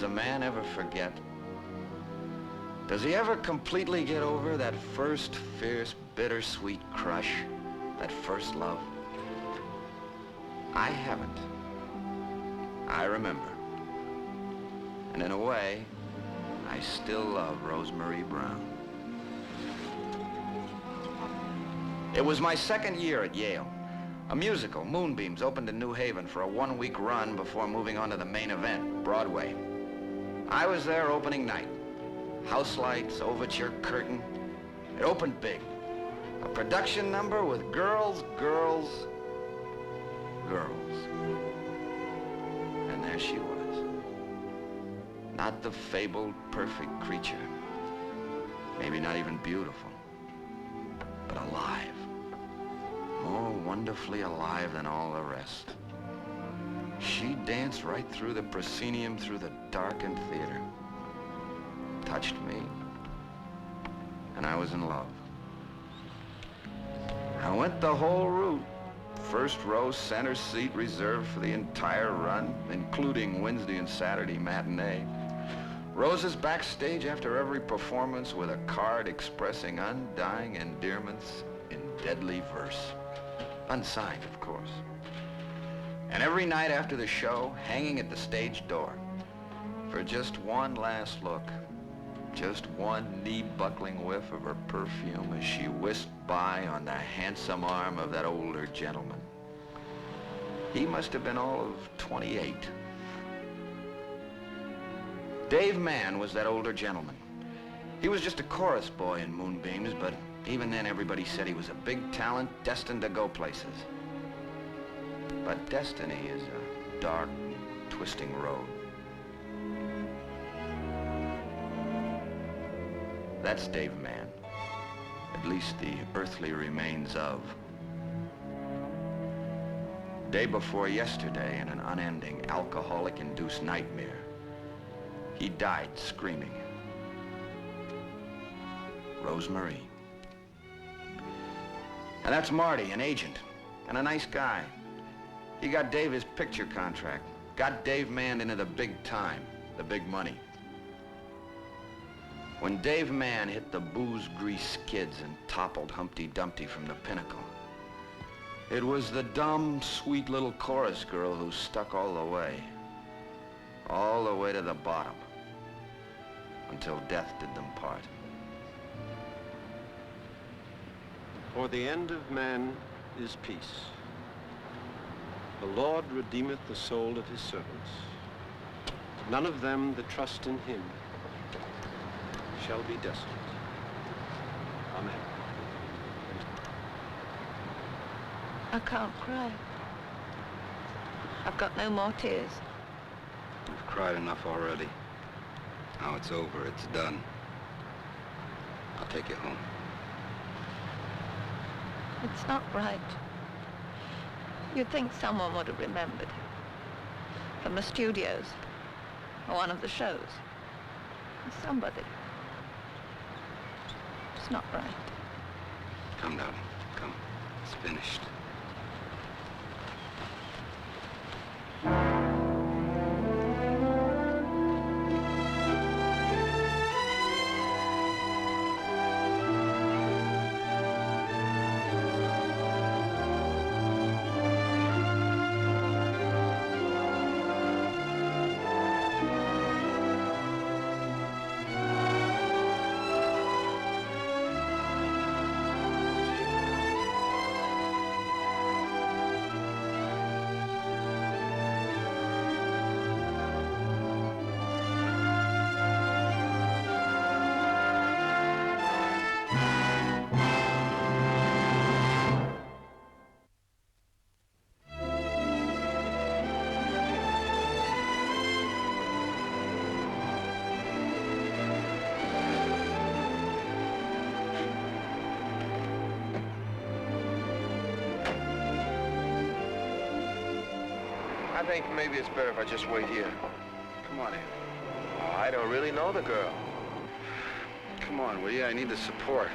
a man ever forget? Does he ever completely get over that first fierce, bittersweet crush, that first love? I haven't. I remember. And in a way, I still love Rosemary Brown. It was my second year at Yale. A musical, Moonbeams, opened in New Haven for a one-week run before moving on to the main event, Broadway. I was there opening night. House lights, overture curtain. It opened big. A production number with girls, girls, girls. And there she was. Not the fabled, perfect creature. Maybe not even beautiful. But alive. More wonderfully alive than all the rest. She danced right through the proscenium, through the darkened theater. Touched me, and I was in love. I went the whole route. First row, center seat, reserved for the entire run, including Wednesday and Saturday matinee. Roses backstage after every performance with a card expressing undying endearments in deadly verse. Unsigned, of course. And every night after the show, hanging at the stage door for just one last look. Just one knee-buckling whiff of her perfume as she whisked by on the handsome arm of that older gentleman. He must have been all of 28. Dave Mann was that older gentleman. He was just a chorus boy in Moonbeams, but even then everybody said he was a big talent destined to go places. But destiny is a dark, twisting road. That's Dave Mann, at least the earthly remains of. Day before yesterday, in an unending, alcoholic-induced nightmare, he died screaming. Rosemary. And that's Marty, an agent, and a nice guy. He got Dave his picture contract, got Dave Mann into the big time, the big money. When Dave Mann hit the booze-grease skids and toppled Humpty Dumpty from the pinnacle, it was the dumb, sweet little chorus girl who stuck all the way to the bottom, until death did them part. For the end of man is peace. The Lord redeemeth the soul of his servants. None of them that trust in him shall be desolate. Amen. I can't cry. I've got no more tears. You've cried enough already. Now it's over, it's done. I'll take you home. It's not right. You'd think someone would have remembered. From the studios, or one of the shows. Somebody. It's not right. Come, darling, come. It's finished. I think maybe it's better if I just wait here. Come on in. Oh, I don't really know the girl. Come on, will you? I need the support.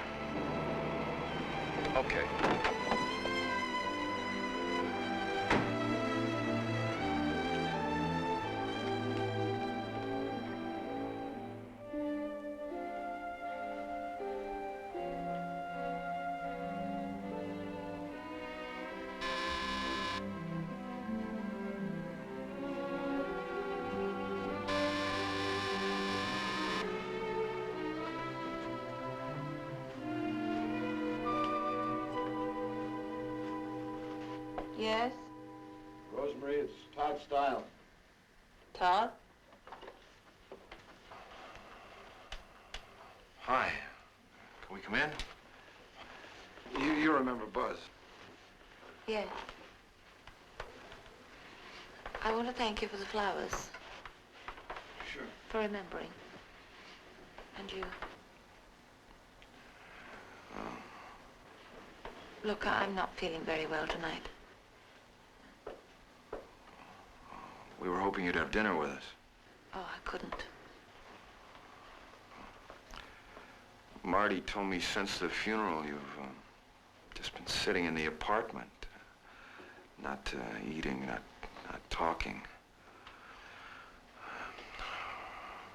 Okay. Yes? Rosemary, it's Todd Style. Todd? Hi. Can we come in? You remember Buzz? Yes. I want to thank you for the flowers. Sure. For remembering. And you. Look, I'm not feeling very well tonight. We were hoping you'd have dinner with us. Oh, I couldn't. Marty told me since the funeral you've just been sitting in the apartment. Not eating, not talking.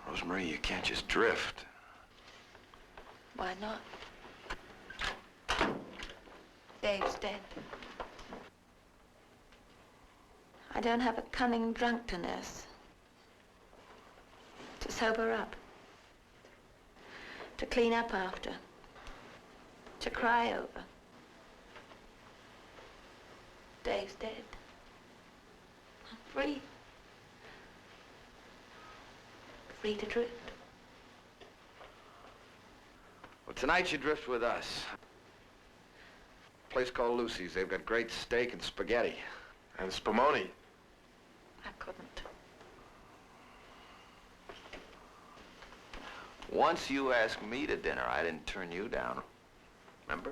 Rosemary, you can't just drift. Why not? Dave's dead. I don't have a cunning drunk to nurse. To sober up. To clean up after. To cry over. Dave's dead. I'm free. Free to drift. Well, tonight you drift with us. A place called Lucy's. They've got great steak and spaghetti. And Spumoni. I couldn't. Once you asked me to dinner, I didn't turn you down. Remember?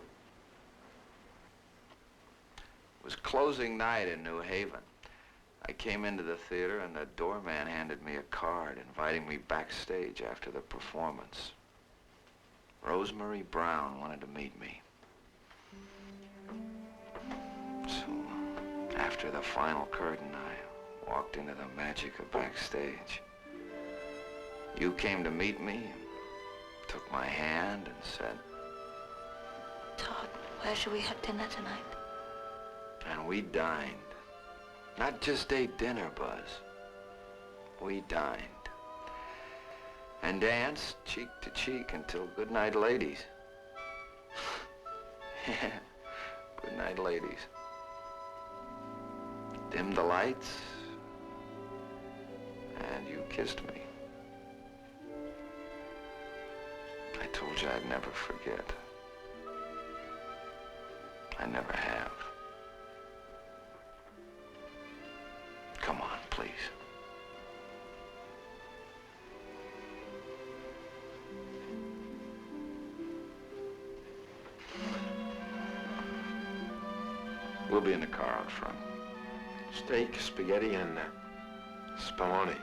It was closing night in New Haven. I came into the theater and the doorman handed me a card inviting me backstage after the performance. Rosemary Brown wanted to meet me. So, after the final curtain, I walked into the magic of backstage. You came to meet me, took my hand and said, Todd, where shall we have dinner tonight? and we dined. Not just ate dinner, Buzz. We dined. And danced cheek to cheek until good night, ladies. Yeah, good night, ladies. Dimmed the lights, and you kissed me. I told you I'd never forget. I never have. Come on, please. We'll be in the car out front. Steak, spaghetti, and Spumoni.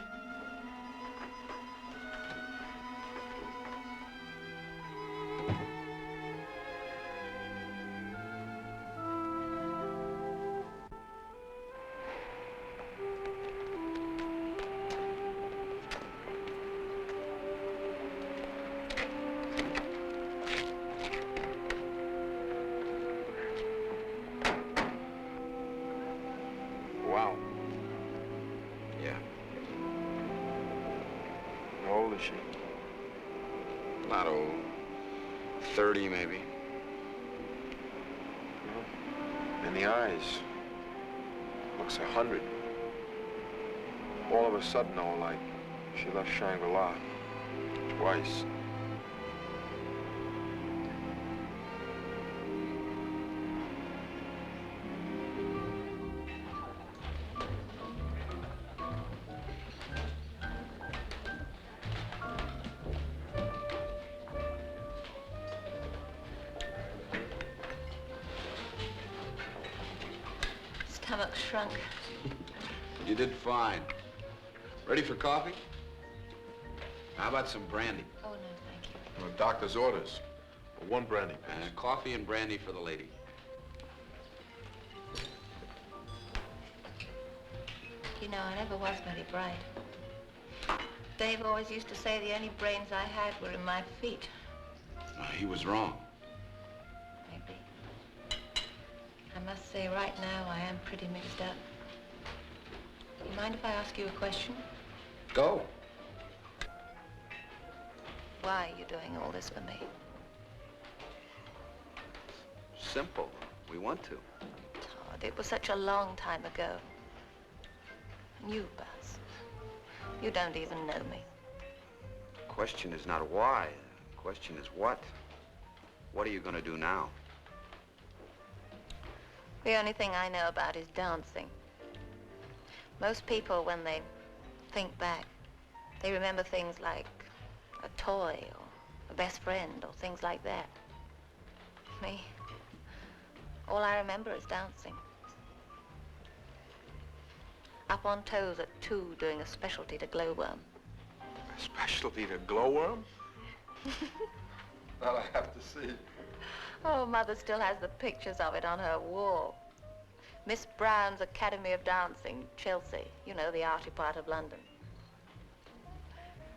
Wow. Yeah. How old is she? Not old. 30, maybe. In the eyes. Looks 100. All of a sudden, though, like she left Shangri-La. Twice. Stomach shrunk. You did fine. Ready for coffee? How about some brandy? Oh, no, thank you. Doctor's orders. One brandy, please. Coffee and brandy for the lady. You know, I never was very bright. Dave always used to say the only brains I had were in my feet. He was wrong. Maybe. I must say right now I am pretty mixed up. You mind if I ask you a question? Go. Why are you doing all this for me? Simple. We want to. Todd. God, it was such a long time ago. And you, Buzz, you don't even know me. The question is not why. The question is what. What are you going to do now? The only thing I know about is dancing. Most people, when they think back, they remember things like a toy or a best friend or things like that. Me, all I remember is dancing. Up on toes at 2 doing a specialty to glowworm. A specialty to glowworm? That I have to see. Oh, Mother still has the pictures of it on her wall. Miss Brown's Academy of Dancing, Chelsea. You know, the arty part of London.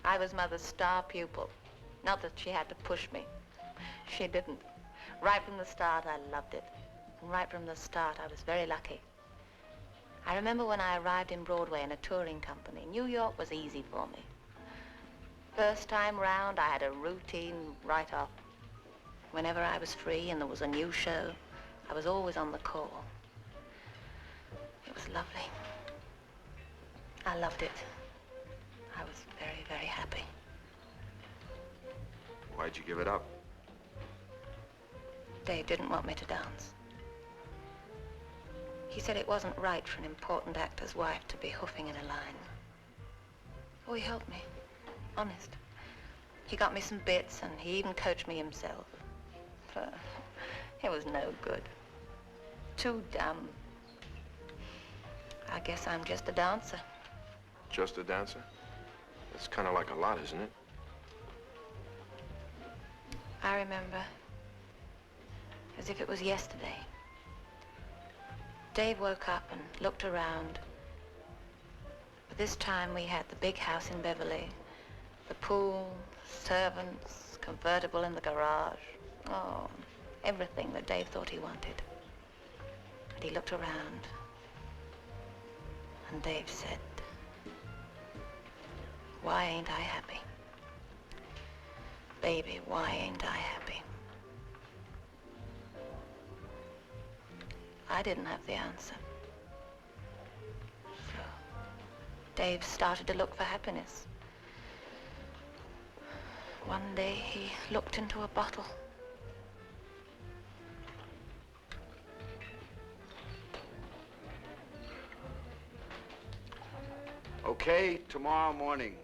I was Mother's star pupil. Not that she had to push me. She didn't. Right from the start, I loved it. And right from the start, I was very lucky. I remember when I arrived in Broadway in a touring company, New York was easy for me. First time round, I had a routine right off. Whenever I was free and there was a new show, I was always on the call. It was lovely. I loved it. I was very, very happy. Why'd you give it up? Dave didn't want me to dance. He said it wasn't right for an important actor's wife to be hoofing in a line. Oh, he helped me. Honest. He got me some bits and he even coached me himself. But it was no good. Too dumb. I guess I'm just a dancer. Just a dancer? It's kind of like a lot, isn't it? I remember as if it was yesterday. Dave woke up and looked around. But this time we had the big house in Beverly, the pool, servants, convertible in the garage. Oh, everything that Dave thought he wanted. And he looked around. And Dave said, "Why ain't I happy? Baby, why ain't I happy?" I didn't have the answer. So Dave started to look for happiness. One day he looked into a bottle. Okay, tomorrow morning,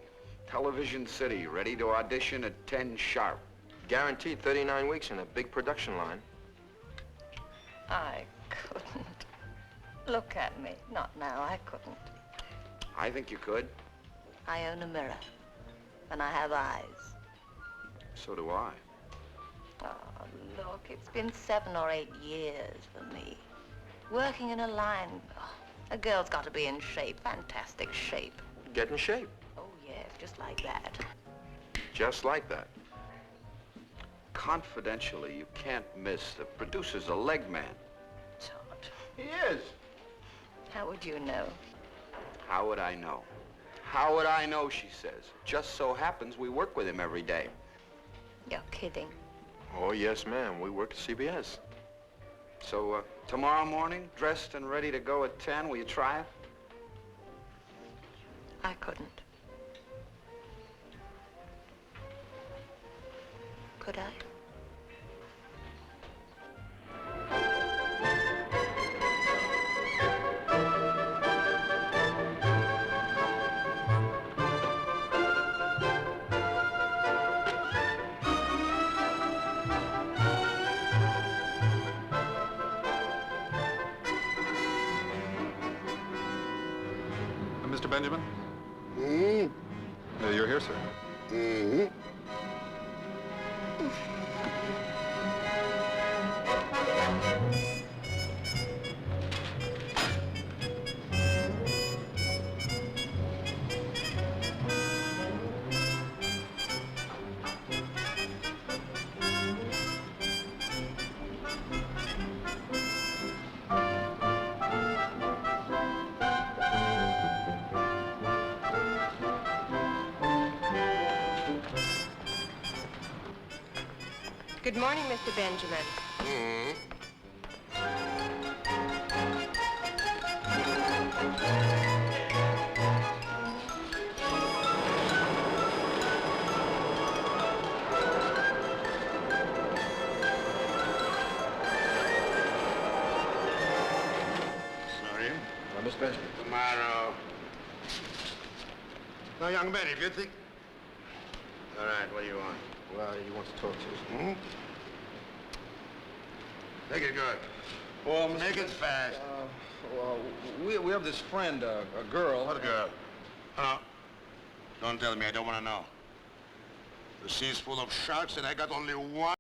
Television City, ready to audition at 10 sharp. Guaranteed 39 weeks in a big production line. I couldn't. Look at me. Not now, I couldn't. I think you could. I own a mirror, and I have eyes. So do I. Oh, look, it's been 7 or 8 years for me. Working in a line. Oh, a girl's got to be in shape, fantastic shape. Get in shape. Oh, yes, just like that. Just like that. Confidentially, you can't miss. The producer's a leg man. Todd, He is. how would you know? How would I know? How would I know, she says. Just so happens we work with him every day. You're kidding. Oh, yes, ma'am. We work at CBS. So, tomorrow morning, dressed and ready to go at 10, will you try it? I couldn't. Could I? Mr. Benjamin? Mm-hmm. You're here, sir. Mm-hmm. Good morning, Mr. Benjamin. Mm-hmm. special. Tomorrow. Now, young man, if you think... All right, what do you want? Well, he wants to talk to us. Hmm? Make it good. Well, Make it fast. Well, we have this friend, a girl. What girl? Don't tell me, I don't want to know. The sea's full of sharks and I got only one.